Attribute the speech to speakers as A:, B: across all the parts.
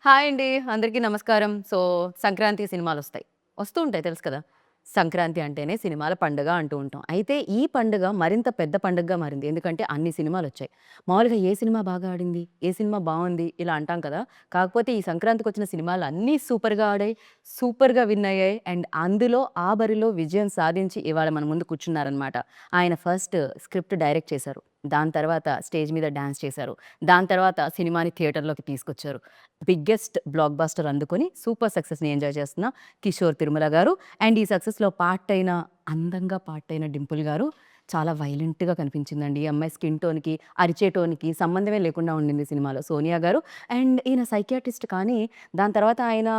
A: Hi అండి. అందరికీ నమస్కారం. సంక్రాంతి సినిమాలొస్తాయి. వస్తూ ఉంటాయి తెలుసు కదా! సంక్రాంతి అంటేనే సినిమాల పండుగ అంటూ ఉంటాం. అయితే ఈ పండుగ మరింత పెద్ద పండుగగా మారింది. ఎందుకంటే అన్ని సినిమాలొచ్చాయి. మామూలుగా ఏ సినిమా బాగా ఆడింది? ఏ సినిమా బావుంది? ఇలా అంటాం కదా! కాకపోతే ఈ సంక్రాంతికొచ్చిన సినిమాలన్నీ సూపర్‌గా ఆడాయి. సూపర్‌గా విన్ అయ్యాయి. అండ్ అందులో ఆ బరిలో విజయం సాధించి ఇవాళ మన ముందు కూర్చున్నారనమాట. ఆయన ఫస్ట్ స్క్రిప్ట్ డైరెక్ట్ చేశారు. దాని తర్వాత స్టేజ్ మీద డాన్స్ చేశారు. దాని తర్వాత సినిమాని థియేటర్‌లోకి తీసుకొచ్చారు. బిగ్గెస్ట్ బ్లాక్ బస్టర్ అందుకొని సూపర్ సక్సెస్‌ని ఎంజాయ్ చేస్తున్న కిషోర్ తిరుమల గారు అండ్ ఈ సక్సెస్‌లో అందంగా పార్టయిన డింపుల్ గారు చాలా వైలెంట్‌గా కనిపించిందండి. ఈ అమ్మాయి స్కిన్ టోన్‌కి, అరిచే టోన్‌కి సంబంధమే లేకుండా ఉండింది సినిమాలో. సోనియా గారు అండ్ ఈయన సైకియాట్రిస్ట్ కానీ దాని తర్వాత ఆయన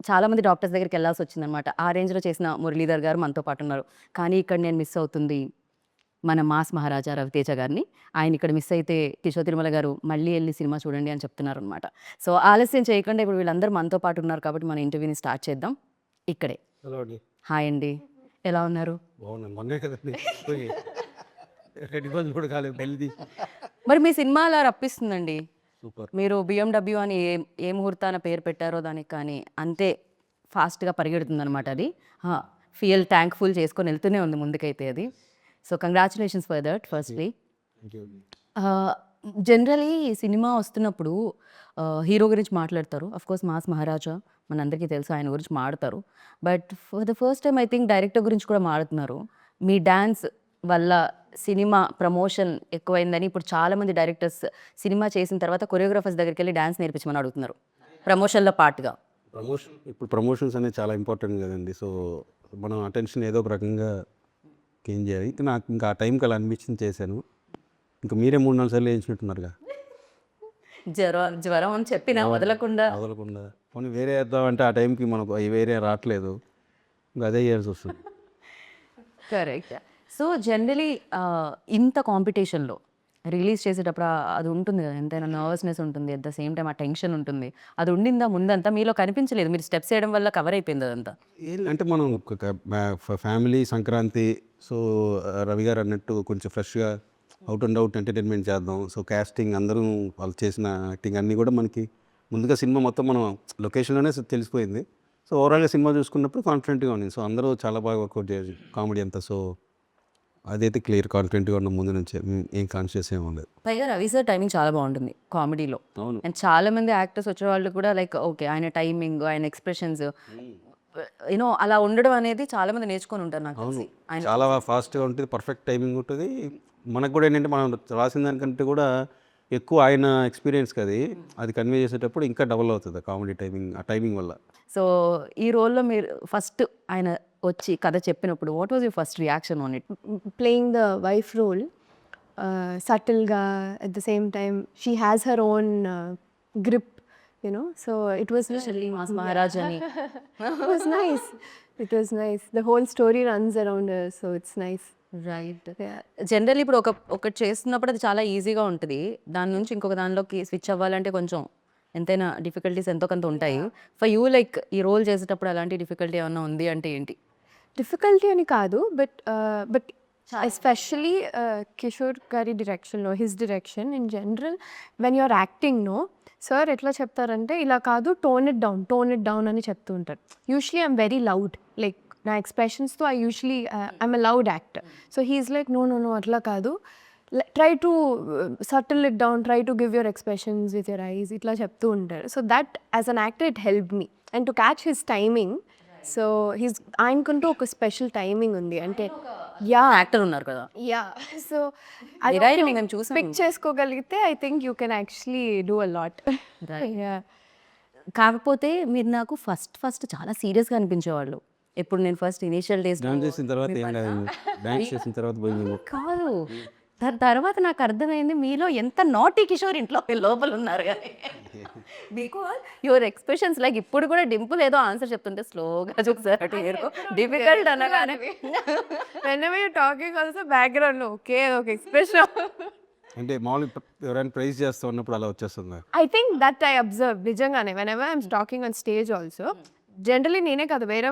A: చాలామంది డాక్టర్స్ దగ్గరికెళ్ళాల్సొచ్చిందనమాట. ఆ రేంజ్‌లో చేసిన మురళీధర్ గారు మనతో పాటున్నారు. కానీ ఇక్కడ నేను మిస్ అవుతుంది మన మాస్ మహారాజా రవితేజ గారిని. ఆయనిక్కడ మిస్ అయితే కిషోర్ తిరుమల గారు మళ్ళీ ఎళ్లి సినిమా చూడండి అని చెప్తున్నారనమాట. ఆలస్యం చేయకుండా ఇప్పుడు వీళ్ళందరూ మనతో పాటు ఉన్నారు కాబట్టి మన ఇంటర్వ్యూని స్టార్ట్ చేద్దాం. ఇక్కడే.
B: హలో అండి.
A: హాయ్ అండి. ఎలా ఉన్నారు?
B: బాగున్నాను. మొన్నే కదండీ పోయి 2 రోజులు కూడా కాలేదు పెళ్ళిది.
A: మరి మీ సినిమా అలా రప్పిస్తుందండి.
B: సూపర్.
A: మీరు బిఎండబ్ల్యూ అని ఏ ముహూర్తాన పేరు పెట్టారో దానికి కానీ అంతే ఫాస్ట్‌గా పరిగెడుతుందనమాట అది. ఆ! ఫీల్ థాంక్‌ఫుల్ చేసుకొని ఎళ్తూనే ఉంది ముందుకైతే అది. Congratulations for that firstly.
B: Thank you.
A: Ah, generally cinema వస్తున్నప్పుడు హీరో గురించి మాట్లాడతారు. ఆఫ్‌కోర్స్ 'మాస్ మహారాజా' మనందరికీ తెలుసు ఆయన గురించి మాడతారు. But for the first time I think director గురించి కూడా మాడుతున్నారు. మీ డాన్స్ వల్ల సినిమా ప్రమోషన్ ఎక్కువైందని ఇప్పుడు చాలామంది డైరెక్టర్స్ సినిమా చేసిన తర్వాత కొరియోగ్రాఫర్స్ దగ్గరికెళ్ళి డాన్స్ నేర్పించమని అడుగుతున్నారు. ప్రమోషన్‌లో పార్ట్‌గా.
B: ఇప్పుడు ప్రమోషన్స్ అనేది చాలా ఇంపార్టెంట్ కదండీ. సో, మనం అటెన్షన్ ఏదో ఒక రకంగా గెయిన్ చేయాలి. నాకు ఇంకా ఆ టైంకి అలా అనిపించింది చేశాను. ఇంకా మీరే 3, 4 సార్లు ఏయించినట్టున్నారుగా.
A: జ్వరం అని చెప్పినా వదలకుండా
B: వదలకుండా. పోనీ వేరే ఏద్దామంటే ఆ టైంకి మనకు అయి వేరే రాట్లేదు. ఇంకా అదే చేయాల్సొస్తుంది.
A: కరెక్ట్. జనరలీ ఇంత కాంపిటీషన్‌లో రిలీజ్ చేసేటప్పుడు అది ఉంటుంది కదా! ఎంతైనా నర్వస్‌నెస్ ఉంటుంది. అట్ ద సేమ్ టైమ్ ఆ టెన్షన్ ఉంటుంది. అది ఉండిందా ముందంతా? మీలో కనిపించలేదు. మీరు స్టెప్స్ ఏయడం వల్ల కవర్ అయిపోయింది అదంతా.
B: అంటే మనం ఫ్యామిలీ సంక్రాంతి. సో, రవి గారు అన్నట్టు కొంచెం ఫ్రెష్‌గా అవుట్ అండ్ అవుట్ ఎంటర్టైన్మెంట్ చేద్దాం. సో, కాస్టింగ్ అందరూ వాళ్ళు చేసిన యాక్టింగ్ అన్నీ కూడా మనకి ముందుగా సినిమా మొత్తం మనం లొకేషన్‌లోనే తెలిసిపోయింది. సో, ఓవరాల్‌గా సినిమా చూసుకున్నప్పుడు కాన్ఫిడెంట్‌గా ఉంది. సో, అందరూ చాలా బాగా వర్కౌట్ చేసి కామెడీ అంతా. సో, అదైతే క్లియర్ కాన్ఫిడెంట్‌గా ఉన్నాం ముందు నుంచే. ఏం కాన్షియస్ ఏమి ఉండదు.
A: పైగా రవి సార్ టైమింగ్ చాలా బావుంటుంది కామెడీలో.
B: అవును.
A: అండ్ చాలామంది యాక్టర్స్ వచ్చేవాళ్ళు కూడా లైక్ ఓకే. ఆయన టైమింగ్, ఆయన ఎక్స్‌ప్రెషన్స్ అలా ఉండడం అనేది చాలామంది నేర్చుకొని ఉంటారు నాకు
B: అవును.
A: తెలిసి. ఆయన
B: చాలా ఫాస్ట్‌గా ఉంటుంది. పర్ఫెక్ట్ టైమింగ్ ఉంటుంది. మనకు కూడా ఏంటంటే మనం రాసిన దానికంటే కూడా ఎక్కువ ఆయన ఎక్స్‌పీరియన్స్‌కి అది కన్వే చేసేటప్పుడు ఇంకా డబుల్ అవుతది కామెడీ టైమింగ్. ఆ టైమింగ్ వల్ల.
A: సో, ఈ రోల్‌లో మీరు ఫస్ట్ ఆయన వచ్చి కథ చెప్పినప్పుడు what was your first reaction on it?
C: Playing the wife role, subtle ga, at the same time she has her own grip, so it was
A: especially mass Maharaj అని.
C: it was nice. It was nice. The whole story runs around her, so it's nice.
A: Right.
C: Yeah.
A: Generally ఇప్పుడు ఒకటి చేస్తున్నప్పుడు అది చాలా ఈజీగా ఉంటది. దాని నుంచి ఇంకొక దానిలోకి స్విచ్ అవ్వాలంటే కొంచెం ఎంతైనా డిఫికల్టీస్ ఎంతో కొంత ఉంటాయి. ఫర్ యూ లైక్ ఈ రోల్ చేసేటప్పుడు అలాంటి డిఫికల్టీ ఏమన్నా ఉంది అంటే ఏంటి?
C: Difficulty అని కాదు, but especially కిషోర్ గారి డైరెక్షన్లో, his direction in general when you're acting sir ఎట్లా చెప్తారంటే ఇలా కాదు, టోన్ ఇట్ డౌన్ అని చెప్తూ ఉంటారు. Usually I'm very loud, like నా ఎక్స్ప్రెషన్స్తో I'm a loud actor. So he's like no అట్లా కాదు, try to subtle it down, try to give your expressions with your eyes, ఇట్లా చెప్తూ ఉంటారు. So that as an actor it help me and to catch his timing. So ఆయనకంటూ ఒక special timing ఉంది. అంటే
A: actor ఉన్నారు కదా!
C: సో
A: Derailing మేము చూసాము.
C: పిక్ చేసుకోగలిగితే I think you can actually do a lot.
A: కాకపోతే మీరు నాకు ఫస్ట్ చాలా సీరియస్‌గా అనిపించేవాళ్ళు. ఎప్పుడు నేను ఫస్ట్ ఇనీషియల్ డేస్‌లో
B: డాన్స్ చేసిన తర్వాత ఏం కాదు. డాన్స్ చేసిన తర్వాత పోయింది.
A: కాదు. దాని తర్వాత నాకు అర్థమైంది మీలో ఎంత నాటీ కిషోర్ ఇంట్లో లోపల ఉన్నారు అని. బికాజ్ యువర్ ఎక్స్‌ప్రెషన్స్ లైక్ ఇప్పుడు కూడా డింపుల్ ఏదో ఆన్సర్ చెప్తుంటే స్లోగా చూసారు అటు ఏరుకో డిఫికల్ట్ అనగానే
C: whenever you're talking also background లో ఓకే ఒక ఎక్స్ప్రెషన్.
B: అంటే మామూలుగా ఎవరైనా ప్రైజ్ చేస్తా ఉన్నప్పుడు అలా వచ్చేస్తుంది.
C: I think that I observe నిజంగానే whenever I'm talking on stage also, generally నేనే కాదు వేరే